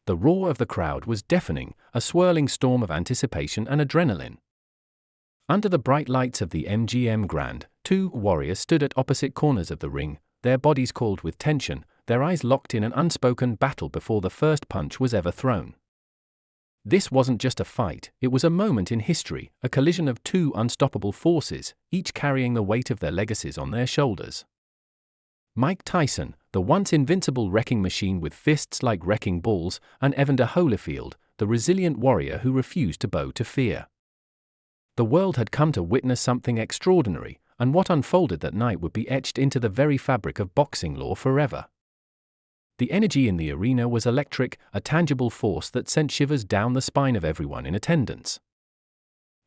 The roar of the crowd was deafening, a swirling storm of anticipation and adrenaline. Under the bright lights of the MGM Grand, two warriors stood at opposite corners of the ring, their bodies coiled with tension, their eyes locked in an unspoken battle before the first punch was ever thrown. This wasn't just a fight, it was a moment in history, a collision of two unstoppable forces, each carrying the weight of their legacies on their shoulders. Mike Tyson, the once invincible wrecking machine with fists like wrecking balls, and Evander Holyfield, the resilient warrior who refused to bow to fear. The world had come to witness something extraordinary, and what unfolded that night would be etched into the very fabric of boxing lore forever. The energy in the arena was electric, a tangible force that sent shivers down the spine of everyone in attendance.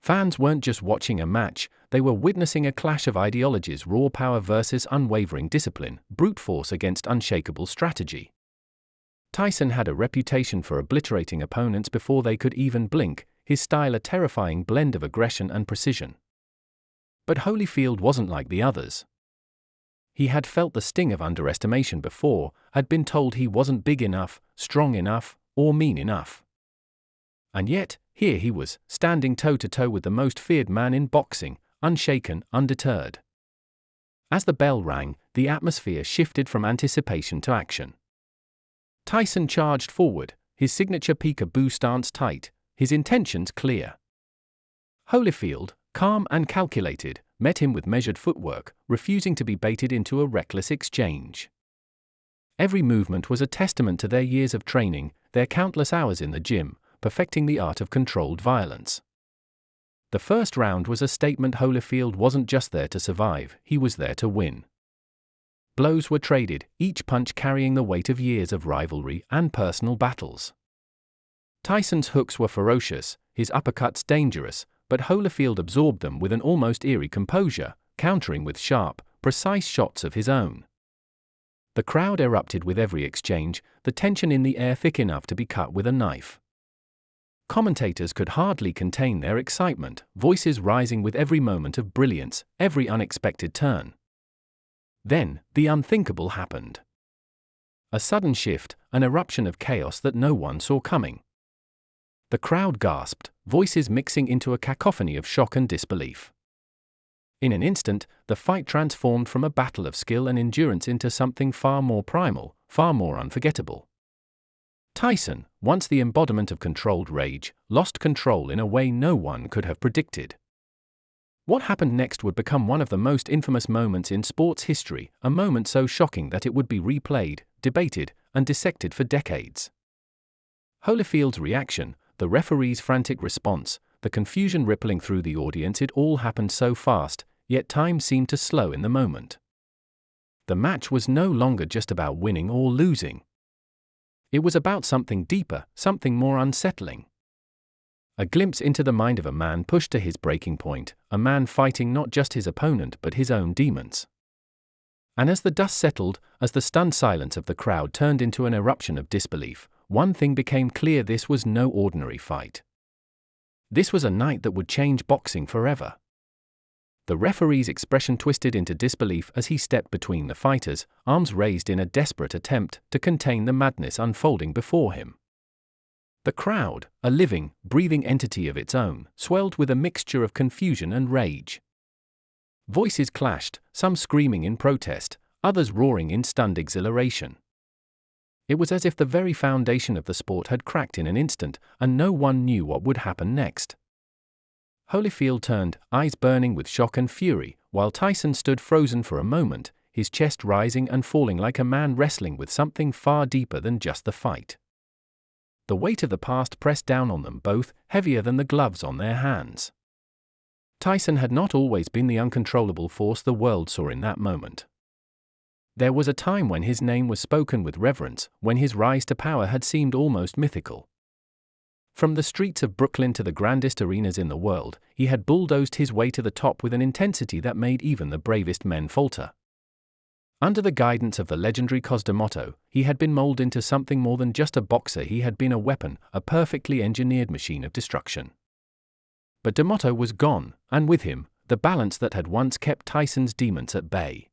Fans weren't just watching a match, they were witnessing a clash of ideologies: raw power versus unwavering discipline, brute force against unshakable strategy. Tyson had a reputation for obliterating opponents before they could even blink, his style a terrifying blend of aggression and precision. But Holyfield wasn't like the others. He had felt the sting of underestimation before, had been told he wasn't big enough, strong enough, or mean enough. And yet, here he was, standing toe-to-toe with the most feared man in boxing, unshaken, undeterred. As the bell rang, the atmosphere shifted from anticipation to action. Tyson charged forward, his signature peekaboo stance tight, his intentions clear. Holyfield, calm and calculated, met him with measured footwork, refusing to be baited into a reckless exchange. Every movement was a testament to their years of training, their countless hours in the gym, perfecting the art of controlled violence. The first round was a statement: Holyfield wasn't just there to survive, he was there to win. Blows were traded, each punch carrying the weight of years of rivalry and personal battles. Tyson's hooks were ferocious, his uppercuts dangerous, but Holyfield absorbed them with an almost eerie composure, countering with sharp, precise shots of his own. The crowd erupted with every exchange, the tension in the air thick enough to be cut with a knife. Commentators could hardly contain their excitement, voices rising with every moment of brilliance, every unexpected turn. Then, the unthinkable happened. A sudden shift, an eruption of chaos that no one saw coming. The crowd gasped, voices mixing into a cacophony of shock and disbelief. In an instant, the fight transformed from a battle of skill and endurance into something far more primal, far more unforgettable. Tyson, once the embodiment of controlled rage, lost control in a way no one could have predicted. What happened next would become one of the most infamous moments in sports history, a moment so shocking that it would be replayed, debated, and dissected for decades. Holyfield's reaction, the referee's frantic response, the confusion rippling through the audience, it all happened so fast, yet time seemed to slow in the moment. The match was no longer just about winning or losing. It was about something deeper, something more unsettling. A glimpse into the mind of a man pushed to his breaking point, a man fighting not just his opponent but his own demons. And as the dust settled, as the stunned silence of the crowd turned into an eruption of disbelief, one thing became clear: this was no ordinary fight. This was a night that would change boxing forever. The referee's expression twisted into disbelief as he stepped between the fighters, arms raised in a desperate attempt to contain the madness unfolding before him. The crowd, a living, breathing entity of its own, swelled with a mixture of confusion and rage. Voices clashed, some screaming in protest, others roaring in stunned exhilaration. It was as if the very foundation of the sport had cracked in an instant, and no one knew what would happen next. Holyfield turned, eyes burning with shock and fury, while Tyson stood frozen for a moment, his chest rising and falling like a man wrestling with something far deeper than just the fight. The weight of the past pressed down on them both, heavier than the gloves on their hands. Tyson had not always been the uncontrollable force the world saw in that moment. There was a time when his name was spoken with reverence, when his rise to power had seemed almost mythical. From the streets of Brooklyn to the grandest arenas in the world, he had bulldozed his way to the top with an intensity that made even the bravest men falter. Under the guidance of the legendary Cus D'Amato, he had been molded into something more than just a boxer. He had been a weapon, a perfectly engineered machine of destruction. But D'Amato was gone, and with him, the balance that had once kept Tyson's demons at bay.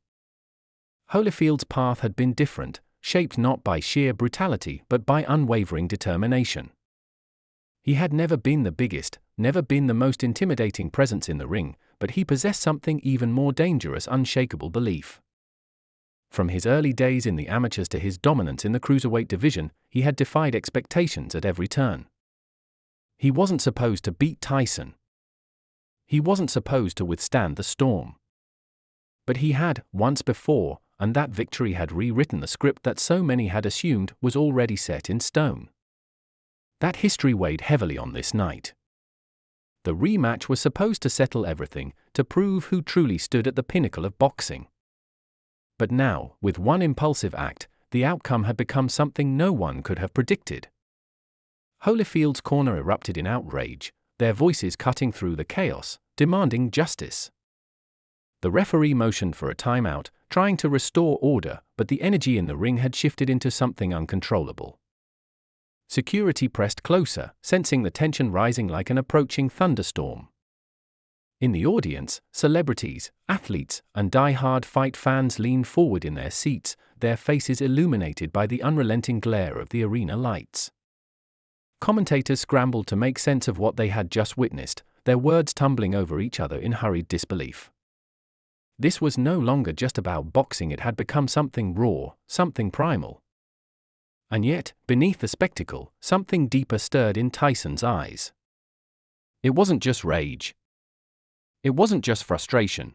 Holyfield's path had been different, shaped not by sheer brutality but by unwavering determination. He had never been the biggest, never been the most intimidating presence in the ring, but he possessed something even more dangerous: unshakable belief. From his early days in the amateurs to his dominance in the cruiserweight division, he had defied expectations at every turn. He wasn't supposed to beat Tyson. He wasn't supposed to withstand the storm. But he had, once before, and that victory had rewritten the script that so many had assumed was already set in stone. That history weighed heavily on this night. The rematch was supposed to settle everything, to prove who truly stood at the pinnacle of boxing. But now, with one impulsive act, the outcome had become something no one could have predicted. Holyfield's corner erupted in outrage, their voices cutting through the chaos, demanding justice. The referee motioned for a timeout, trying to restore order, but the energy in the ring had shifted into something uncontrollable. Security pressed closer, sensing the tension rising like an approaching thunderstorm. In the audience, celebrities, athletes, and die-hard fight fans leaned forward in their seats, their faces illuminated by the unrelenting glare of the arena lights. Commentators scrambled to make sense of what they had just witnessed, their words tumbling over each other in hurried disbelief. This was no longer just about boxing, it had become something raw, something primal. And yet, beneath the spectacle, something deeper stirred in Tyson's eyes. It wasn't just rage. It wasn't just frustration.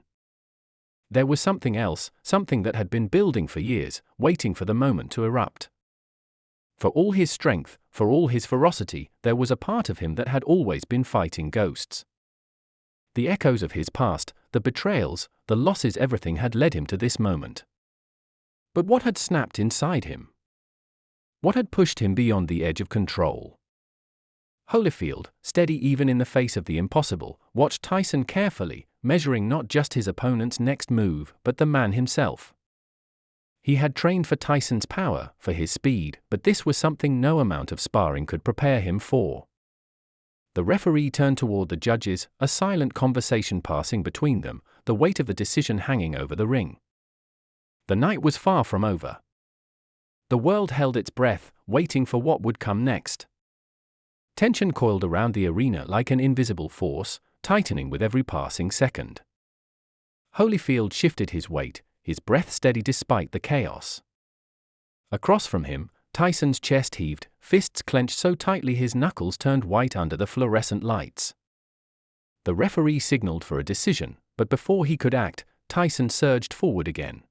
There was something else, something that had been building for years, waiting for the moment to erupt. For all his strength, for all his ferocity, there was a part of him that had always been fighting ghosts. The echoes of his past, the betrayals, the losses, everything had led him to this moment. But what had snapped inside him? What had pushed him beyond the edge of control? Holyfield, steady even in the face of the impossible, watched Tyson carefully, measuring not just his opponent's next move, but the man himself. He had trained for Tyson's power, for his speed, but this was something no amount of sparring could prepare him for. The referee turned toward the judges, a silent conversation passing between them, the weight of the decision hanging over the ring. The night was far from over. The world held its breath, waiting for what would come next. Tension coiled around the arena like an invisible force, tightening with every passing second. Holyfield shifted his weight, his breath steady despite the chaos. Across from him, Tyson's chest heaved, fists clenched so tightly his knuckles turned white under the fluorescent lights. The referee signaled for a decision, but before he could act, Tyson surged forward again.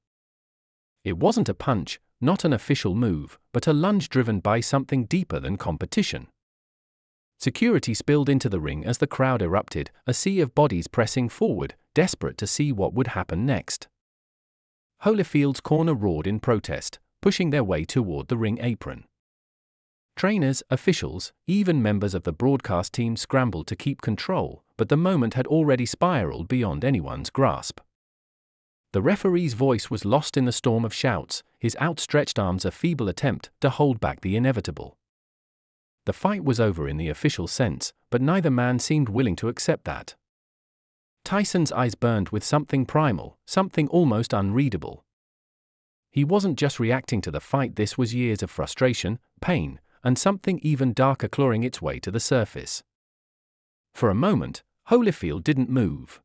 It wasn't a punch, not an official move, but a lunge driven by something deeper than competition. Security spilled into the ring as the crowd erupted, a sea of bodies pressing forward, desperate to see what would happen next. Holyfield's corner roared in protest, pushing their way toward the ring apron. Trainers, officials, even members of the broadcast team scrambled to keep control, but the moment had already spiraled beyond anyone's grasp. The referee's voice was lost in the storm of shouts, his outstretched arms a feeble attempt to hold back the inevitable. The fight was over in the official sense, but neither man seemed willing to accept that. Tyson's eyes burned with something primal, something almost unreadable. He wasn't just reacting to the fight, this was years of frustration, pain, and something even darker clawing its way to the surface. For a moment, Holyfield didn't move.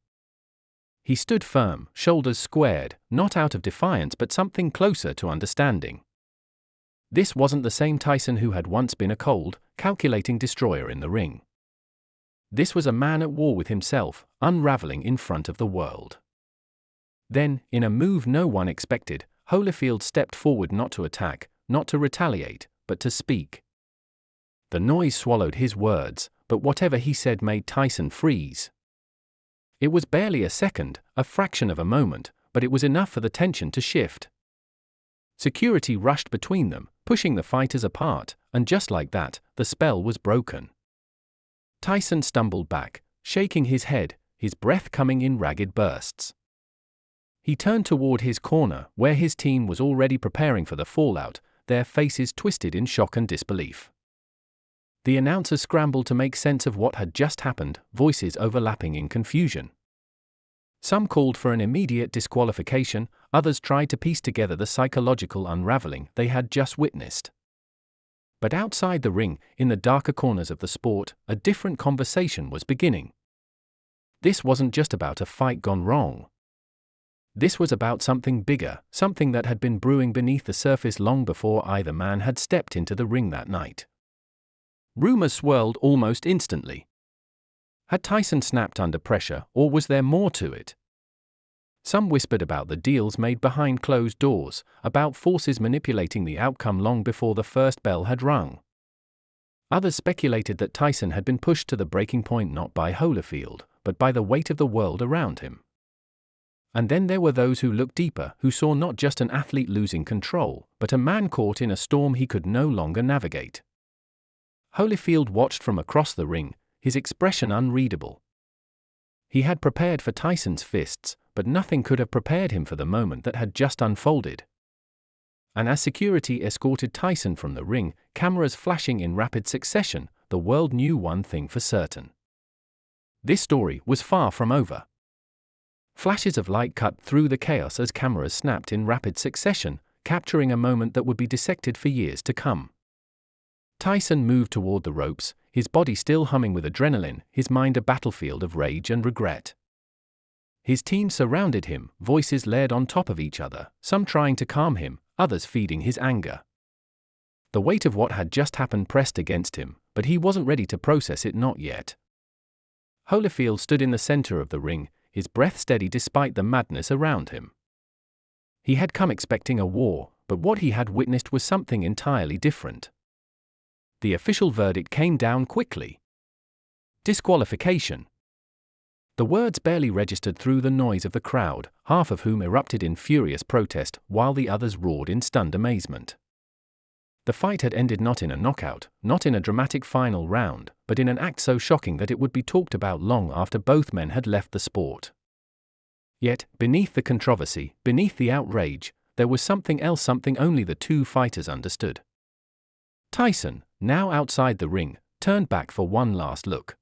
He stood firm, shoulders squared, not out of defiance but something closer to understanding. This wasn't the same Tyson who had once been a cold, calculating destroyer in the ring. This was a man at war with himself, unraveling in front of the world. Then, in a move no one expected, Holyfield stepped forward, not to attack, not to retaliate, but to speak. The noise swallowed his words, but whatever he said made Tyson freeze. It was barely a second, a fraction of a moment, but it was enough for the tension to shift. Security rushed between them, pushing the fighters apart, and just like that, the spell was broken. Tyson stumbled back, shaking his head, his breath coming in ragged bursts. He turned toward his corner, where his team was already preparing for the fallout, their faces twisted in shock and disbelief. The announcers scrambled to make sense of what had just happened, voices overlapping in confusion. Some called for an immediate disqualification, others tried to piece together the psychological unraveling they had just witnessed. But outside the ring, in the darker corners of the sport, a different conversation was beginning. This wasn't just about a fight gone wrong. This was about something bigger, something that had been brewing beneath the surface long before either man had stepped into the ring that night. Rumors swirled almost instantly. Had Tyson snapped under pressure, or was there more to it? Some whispered about the deals made behind closed doors, about forces manipulating the outcome long before the first bell had rung. Others speculated that Tyson had been pushed to the breaking point not by Holyfield, but by the weight of the world around him. And then there were those who looked deeper, who saw not just an athlete losing control, but a man caught in a storm he could no longer navigate. Holyfield watched from across the ring, his expression unreadable. He had prepared for Tyson's fists, but nothing could have prepared him for the moment that had just unfolded. And as security escorted Tyson from the ring, cameras flashing in rapid succession, the world knew one thing for certain. This story was far from over. Flashes of light cut through the chaos as cameras snapped in rapid succession, capturing a moment that would be dissected for years to come. Tyson moved toward the ropes, his body still humming with adrenaline, his mind a battlefield of rage and regret. His team surrounded him, voices layered on top of each other, some trying to calm him, others feeding his anger. The weight of what had just happened pressed against him, but he wasn't ready to process it, not yet. Holyfield stood in the center of the ring, his breath steady despite the madness around him. He had come expecting a war, but what he had witnessed was something entirely different. The official verdict came down quickly. Disqualification. The words barely registered through the noise of the crowd, half of whom erupted in furious protest, while the others roared in stunned amazement. The fight had ended not in a knockout, not in a dramatic final round, but in an act so shocking that it would be talked about long after both men had left the sport. Yet, beneath the controversy, beneath the outrage, there was something else, something only the two fighters understood. Tyson, now outside the ring, turned back for one last look.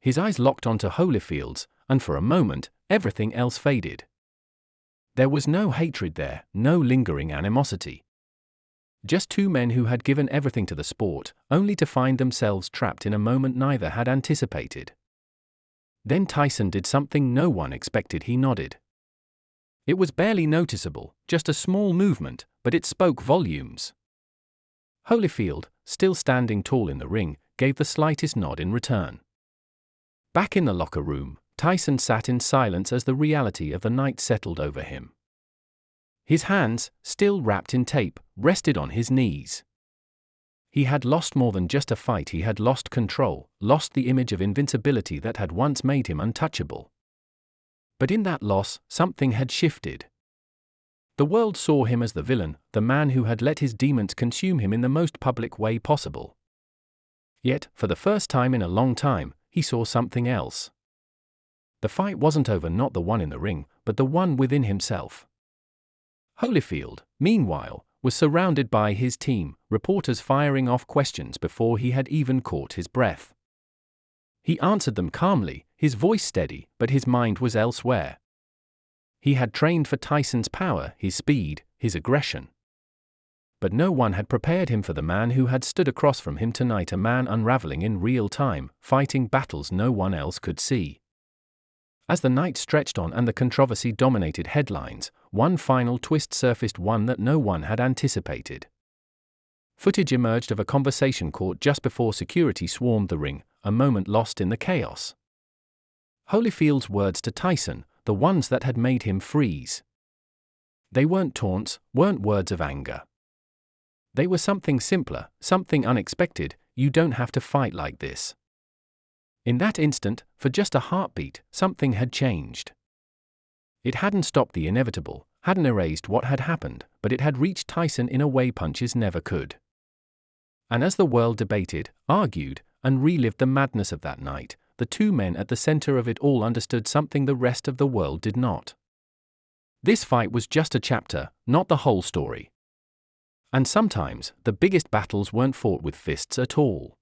His eyes locked onto Holyfield's, and for a moment, everything else faded. There was no hatred there, no lingering animosity. Just two men who had given everything to the sport, only to find themselves trapped in a moment neither had anticipated. Then Tyson did something no one expected. He nodded. It was barely noticeable, just a small movement, but it spoke volumes. Holyfield, still standing tall in the ring, gave the slightest nod in return. Back in the locker room, Tyson sat in silence as the reality of the night settled over him. His hands, still wrapped in tape, rested on his knees. He had lost more than just a fight. He had lost control, lost the image of invincibility that had once made him untouchable. But in that loss, something had shifted. The world saw him as the villain, the man who had let his demons consume him in the most public way possible. Yet, for the first time in a long time, he saw something else. The fight wasn't over, not the one in the ring, but the one within himself. Holyfield, meanwhile, was surrounded by his team, reporters firing off questions before he had even caught his breath. He answered them calmly, his voice steady, but his mind was elsewhere. He had trained for Tyson's power, his speed, his aggression. But no one had prepared him for the man who had stood across from him tonight, a man unraveling in real time, fighting battles no one else could see. As the night stretched on and the controversy dominated headlines, one final twist surfaced, one that no one had anticipated. Footage emerged of a conversation caught just before security swarmed the ring, a moment lost in the chaos. Holyfield's words to Tyson, the ones that had made him freeze. They weren't taunts, weren't words of anger. They were something simpler, something unexpected: you don't have to fight like this. In that instant, for just a heartbeat, something had changed. It hadn't stopped the inevitable, hadn't erased what had happened, but it had reached Tyson in a way punches never could. And as the world debated, argued, and relived the madness of that night, the two men at the center of it all understood something the rest of the world did not. This fight was just a chapter, not the whole story. And sometimes, the biggest battles weren't fought with fists at all.